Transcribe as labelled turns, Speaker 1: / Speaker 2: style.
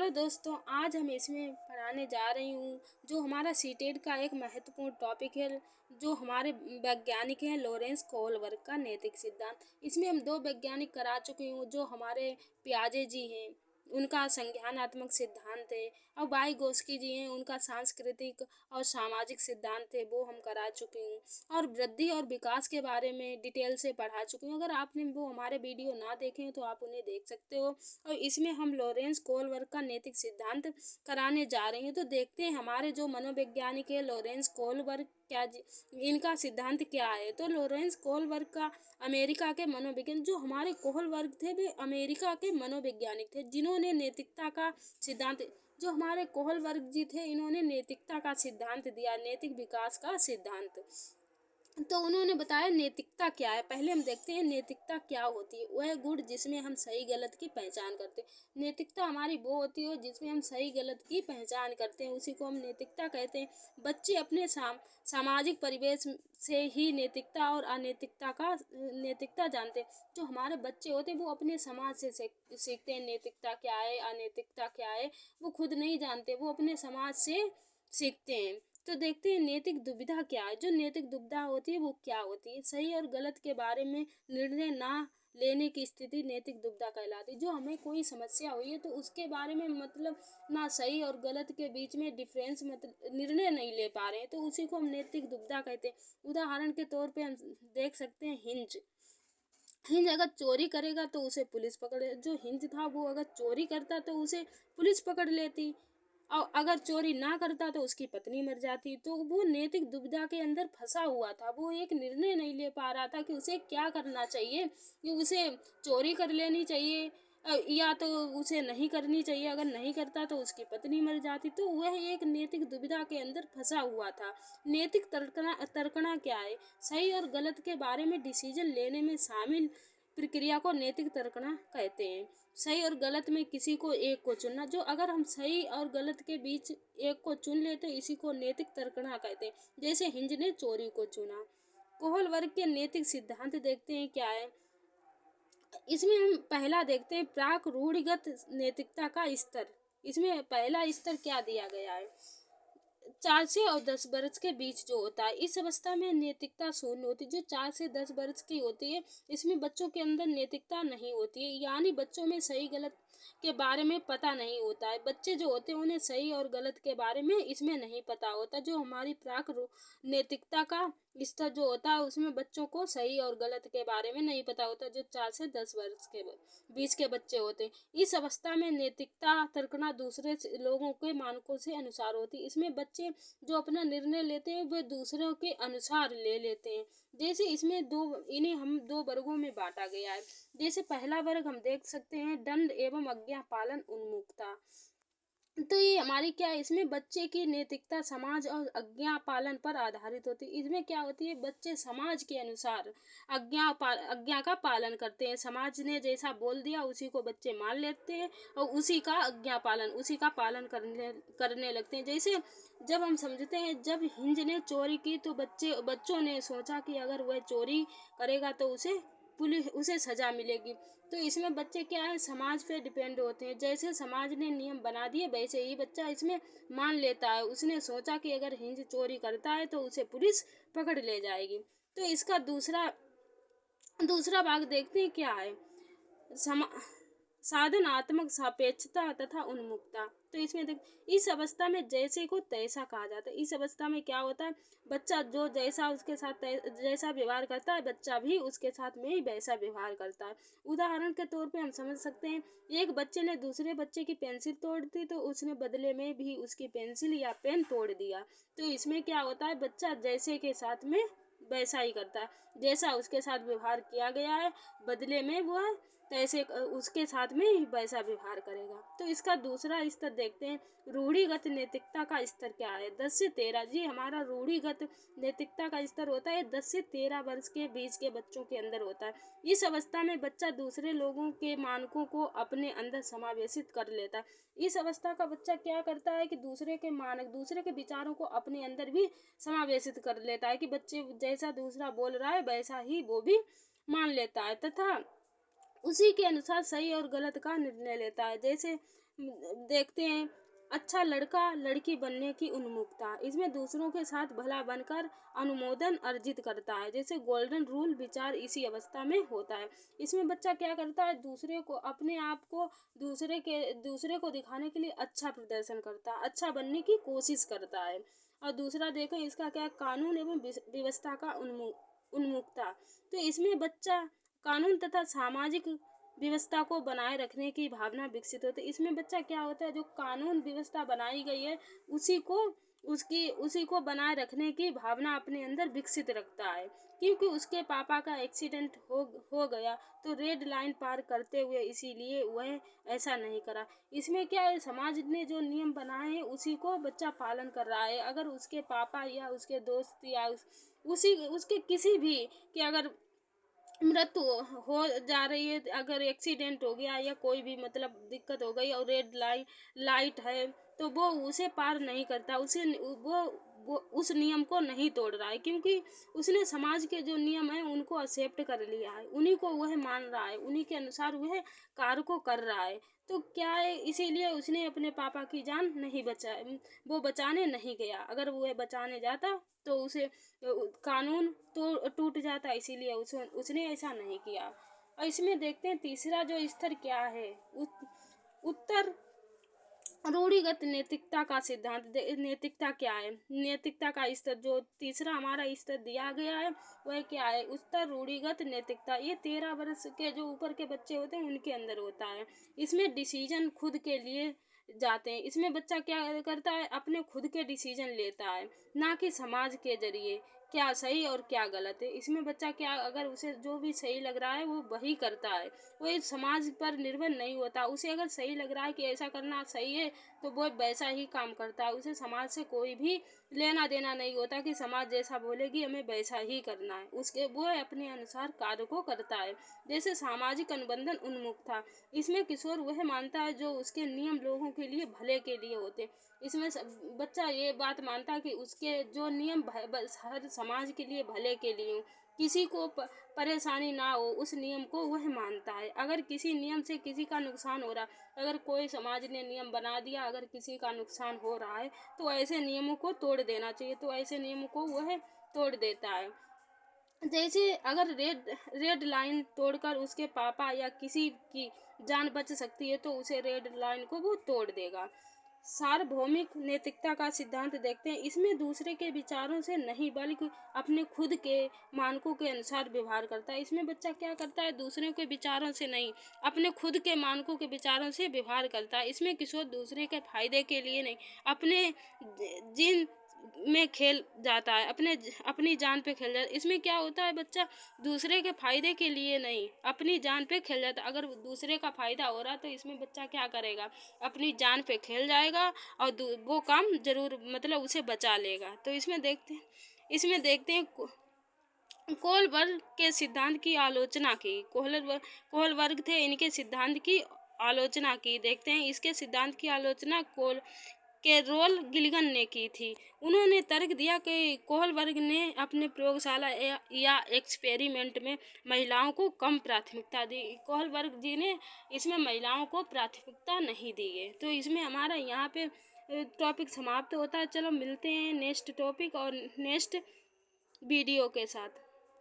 Speaker 1: Hello दोस्तों, आज हम इसमें पढ़ाने जा रही हूँ जो हमारा सीटेट का एक महत्वपूर्ण टॉपिक है। जो हमारे वैज्ञानिक हैं लॉरेंस कोहलबर्ग का नैतिक सिद्धांत। इसमें हम दो वैज्ञानिक करा चुके हूँ जो हमारे पियाजे जी हैं, उनका संज्ञानात्मक सिद्धांत है। और वाइगोस्की जी हैं, उनका सांस्कृतिक और सामाजिक सिद्धांत है, वो हम करा चुकी हूँ। और वृद्धि और विकास के बारे में डिटेल से पढ़ा चुकी हूँ। अगर आपने वो हमारे वीडियो ना देखे हैं तो आप उन्हें देख सकते हो। और इसमें हम लॉरेंस कोहलबर्ग का नैतिक सिद्धांत कराने जा रहे हैं। तो देखते हैं हमारे जो मनोवैज्ञानिक है लॉरेंस कोहलबर्ग इनका सिद्धांत क्या है। तो लॉरेंस कोहलबर्ग का अमेरिका के मनोविज्ञान, जो हमारे कोहलबर्ग थे वे अमेरिका के मनोवैज्ञानिक थे जिन्होंने नैतिकता का सिद्धांत, जो हमारे कोहलबर्ग जी थे इन्होंने नैतिकता का सिद्धांत दिया, नैतिक विकास का सिद्धांत। तो उन्होंने बताया नैतिकता क्या है। पहले हम देखते हैं नैतिकता क्या होती है। वह गुण जिसमें हम सही गलत की पहचान करते हैं। नैतिकता हमारी वो होती है जिसमें हम सही गलत की पहचान करते हैं, उसी को हम नैतिकता कहते हैं। बच्चे अपने सामाजिक परिवेश से ही नैतिकता और नैतिकता जानते हैं। जो हमारे बच्चे होते हैं वो अपने समाज से सीखते हैं नैतिकता क्या है, अनैतिकता क्या है। वो खुद नहीं जानते, वो अपने समाज से सीखते हैं। तो देखते हैं नैतिक दुविधा क्या है। जो नैतिक दुविधा होती है वो क्या होती है। सही और गलत के बारे में निर्णय ना लेने की स्थिति नैतिक दुविधा कहलाती है। जो हमें कोई समस्या हुई है तो उसके बारे में ना सही और गलत के बीच में डिफरेंस निर्णय नहीं ले पा रहे हैं, तो उसी को हम नैतिक दुविधा कहते हैं। उदाहरण के तौर पे हम देख सकते हैं हिंज हिंज अगर चोरी करेगा तो उसे पुलिस पकड़े। जो हिंज था वो अगर चोरी करता तो उसे पुलिस पकड़ लेती, और अगर चोरी ना करता तो उसकी पत्नी मर जाती। तो वो नैतिक दुविधा के अंदर फंसा हुआ था। वो एक निर्णय नहीं ले पा रहा था कि उसे क्या करना चाहिए, कि उसे चोरी कर लेनी चाहिए या तो उसे नहीं करनी चाहिए। अगर नहीं करता तो उसकी पत्नी मर जाती। तो वह एक नैतिक दुविधा के अंदर फंसा हुआ था। नैतिक तर्कना क्या है। सही और गलत के बारे में डिसीजन लेने में शामिल प्रक्रिया को नैतिक तर्कना कहते हैं। सही और गलत में किसी को एक को चुनना। जो अगर हम सही और गलत के बीच एक को चुन लेते इसी को नैतिक तर्कना कहते हैं। जैसे हिंज ने चोरी को चुना। कोहलबर्ग के नैतिक सिद्धांत देखते हैं क्या है। इसमें हम पहला देखते हैं प्राक रूढ़िगत नैतिकता का स्तर। इसमें पहला स्तर क्या दिया गया है, 4 से और 10 वर्ष के बीच जो होता है, इस अवस्था में नैतिकता शून्य होती है। जो 4 से 10 वर्ष की होती है इसमें बच्चों के अंदर नैतिकता नहीं होती है, यानी बच्चों में सही गलत के बारे में पता नहीं होता है। बच्चे जो होते हैं उन्हें सही और गलत के बारे में इसमें नहीं पता होता। जो हमारी नैतिकता का स्तर जो होता है उसमें बच्चों को सही और गलत के बारे में नहीं पता होता। जो 4 से 10 वर्ष के बीच के बच्चे होते हैं, इस अवस्था में नैतिकता तर्कना दूसरे लोगों के मानकों से अनुसार होती है। इसमें बच्चे जो अपना निर्णय लेते हैं वे दूसरों के अनुसार ले लेते हैं। जैसे इसमें इन्हें हम दो वर्गों में बांटा गया है। जैसे पहला वर्ग हम देख सकते हैं दंड एवं आज्ञा पालन उन्मुखता। तो ये हमारी क्या है, इसमें बच्चे की नैतिकता समाज और आज्ञा पालन पर आधारित होती है। इसमें क्या होती है, बच्चे समाज के अनुसार आज्ञा का पालन करते हैं। समाज ने जैसा बोल दिया उसी को बच्चे मान लेते हैं और उसी का पालन करने लगते हैं। जैसे जब हम समझते हैं जब हिंज ने चोरी की तो बच्चों ने सोचा कि अगर वह चोरी करेगा तो उसे सजा मिलेगी। तो इसमें बच्चे क्या है, समाज पे डिपेंड होते हैं। जैसे समाज ने नियम बना दिए वैसे ही बच्चा इसमें मान लेता है। उसने सोचा कि अगर हिंज चोरी करता है तो उसे पुलिस पकड़ ले जाएगी। तो इसका दूसरा भाग देखते हैं क्या है, साधनात्मक सापेक्षता तथा उन्मुखता। तो इसमें इस अवस्था में जैसे को तैसा कहा जाता है। इस अवस्था में क्या होता है, बच्चा जो जैसा उसके साथ जैसा व्यवहार करता है बच्चा भी उसके साथ में ही वैसा व्यवहार करता है। उदाहरण के तौर पे हम समझ सकते हैं, एक बच्चे ने दूसरे बच्चे की पेंसिल तोड़ दी तो उसने बदले में भी उसकी पेंसिल या पेन तोड़ दिया। तो इसमें क्या होता है, बच्चा जैसे के साथ में वैसा ही करता है। जैसा उसके साथ व्यवहार किया गया है बदले में वह तैसे उसके साथ में ही वैसा व्यवहार करेगा। तो इसका दूसरा स्तर देखते हैं, रूढ़िगत नैतिकता का स्तर क्या है। 10 से 13 जी हमारा रूढ़िगत नैतिकता का स्तर होता है 10 से 13 वर्ष के बीच के बच्चों के अंदर होता है। इस अवस्था में बच्चा दूसरे लोगों के मानकों को अपने अंदर समावेशित कर लेता है। इस अवस्था का बच्चा क्या करता है कि दूसरे के विचारों को अपने अंदर भी समावेशित कर लेता है, कि बच्चे जैसा दूसरा बोल रहा है वैसा ही वो भी मान लेता है तथा उसी के अनुसार सही और गलत का निर्णय लेता है। जैसे देखते हैं अच्छा लड़का लड़की बनने की उन्मुखता। इसमें दूसरों के साथ भला बनकर अनुमोदन अर्जित करता है। जैसे गोल्डन रूल विचार इसी अवस्था में होता है। इसमें बच्चा क्या करता है, दूसरे को अपने आप को दूसरे को दिखाने के लिए अच्छा प्रदर्शन करता है, अच्छा बनने की कोशिश करता है। और दूसरा देखें इसका क्या, कानून एवं व्यवस्था का उन्मुखता। तो इसमें बच्चा कानून तथा सामाजिक व्यवस्था को बनाए रखने की भावना विकसित होती है। इसमें बच्चा क्या होता है, जो कानून व्यवस्था बनाई गई है उसी को बनाए रखने की भावना अपने अंदर विकसित रखता है। क्योंकि उसके पापा का एक्सीडेंट हो गया तो रेड लाइन पार करते हुए, इसीलिए वह ऐसा नहीं करा। इसमें क्या है, समाज ने जो नियम बनाए हैं उसी को बच्चा पालन कर रहा है। अगर उसके पापा या उसके दोस्त या उसके किसी भी कि अगर मृत्यु हो जा रही है, अगर एक्सीडेंट हो गया या कोई भी मतलब दिक्कत हो गई और रेड लाइट है, तो वो उसे पार नहीं करता, वो उस नियम को नहीं तोड़ रहा है। क्योंकि उसने समाज के जो नियम है उनको एक्सेप्ट कर लिया है, उन्हीं को वह मान रहा है, उन्हीं के अनुसार वह कार्य को कर रहा है। तो क्या है, इसीलिए उसने अपने पापा की जान नहीं वो बचाने नहीं गया। अगर वो बचाने जाता तो उसे कानून तो टूट जाता, इसीलिए उसने ऐसा नहीं किया। और इसमें देखते हैं तीसरा जो स्तर क्या है, उत्तर रूढ़िगत नैतिकता का सिद्धांत। नैतिकता क्या है, नैतिकता का स्तर जो तीसरा हमारा स्तर दिया गया है वह क्या है, उत्तर रूढ़िगत नैतिकता। ये 13 वर्ष के जो ऊपर के बच्चे होते हैं उनके अंदर होता है। इसमें डिसीजन खुद के लिए जाते हैं। इसमें बच्चा क्या करता है, अपने खुद के डिसीजन लेता है, ना कि समाज के जरिए क्या सही और क्या गलत है। इसमें बच्चा क्या, अगर उसे जो भी सही लग रहा है वो वही करता है, वो इस समाज पर निर्भर नहीं होता। उसे अगर सही लग रहा है कि ऐसा करना सही है तो वो वैसा ही काम करता है। उसे समाज से कोई भी लेना देना नहीं होता कि समाज जैसा बोलेगी हमें वैसा ही करना है, उसके वो अपने अनुसार कार्य को करता है। जैसे सामाजिक अनुबंधन उन्मुख था। इसमें किशोर वह मानता है जो उसके नियम लोगों के लिए भले के लिए होते। इसमें बच्चा ये बात मानता है कि उसके जो नियम हर समाज के लिए भले के लिए हो, किसी को परेशानी ना हो, उस नियम को वह मानता है। अगर किसी नियम से किसी का नुकसान हो रहा, अगर कोई समाज ने नियम बना दिया, अगर किसी का नुकसान हो रहा है तो ऐसे नियमों को तोड़ देना चाहिए, तो ऐसे नियमों को वह तोड़ देता है। जैसे अगर रेड लाइन तोड़कर उसके पापा या किसी की जान बच सकती है तो उसे रेड लाइन को वो तोड़ देगा। सार्वभौमिक नैतिकता का सिद्धांत देखते हैं। इसमें दूसरे के विचारों से नहीं बल्कि अपने खुद के मानकों के अनुसार व्यवहार करता है। इसमें बच्चा क्या करता है, दूसरों के विचारों से नहीं, अपने खुद के मानकों के विचारों से व्यवहार करता है। इसमें किसी दूसरे के फायदे के लिए नहीं, अपने जिन में खेल जाता है, अपनी जान पे खेल जाता है। इसमें क्या होता है, बच्चा दूसरे के फायदे के लिए नहीं, अपनी जान पे खेल जाता है। अगर दूसरे का फायदा हो रहा तो इसमें बच्चा क्या करेगा, अपनी जान पे खेल जाएगा और वो काम जरूर मतलब उसे बचा लेगा। तो इसमें देखते हैं कोहलबर्ग के सिद्धांत की आलोचना की। कोहलबर्ग थे, इनके सिद्धांत की आलोचना की। देखते हैं इसके सिद्धांत की आलोचना कैरोल गिल्लिगन ने की थी। उन्होंने तर्क दिया कि कोहलबर्ग ने अपने प्रयोगशाला या एक्सपेरिमेंट में महिलाओं को कम प्राथमिकता दी। कोहलबर्ग जी ने इसमें महिलाओं को प्राथमिकता नहीं दी है। तो इसमें हमारा यहाँ पे टॉपिक समाप्त होता है। चलो मिलते हैं नेक्स्ट टॉपिक और नेक्स्ट वीडियो के साथ।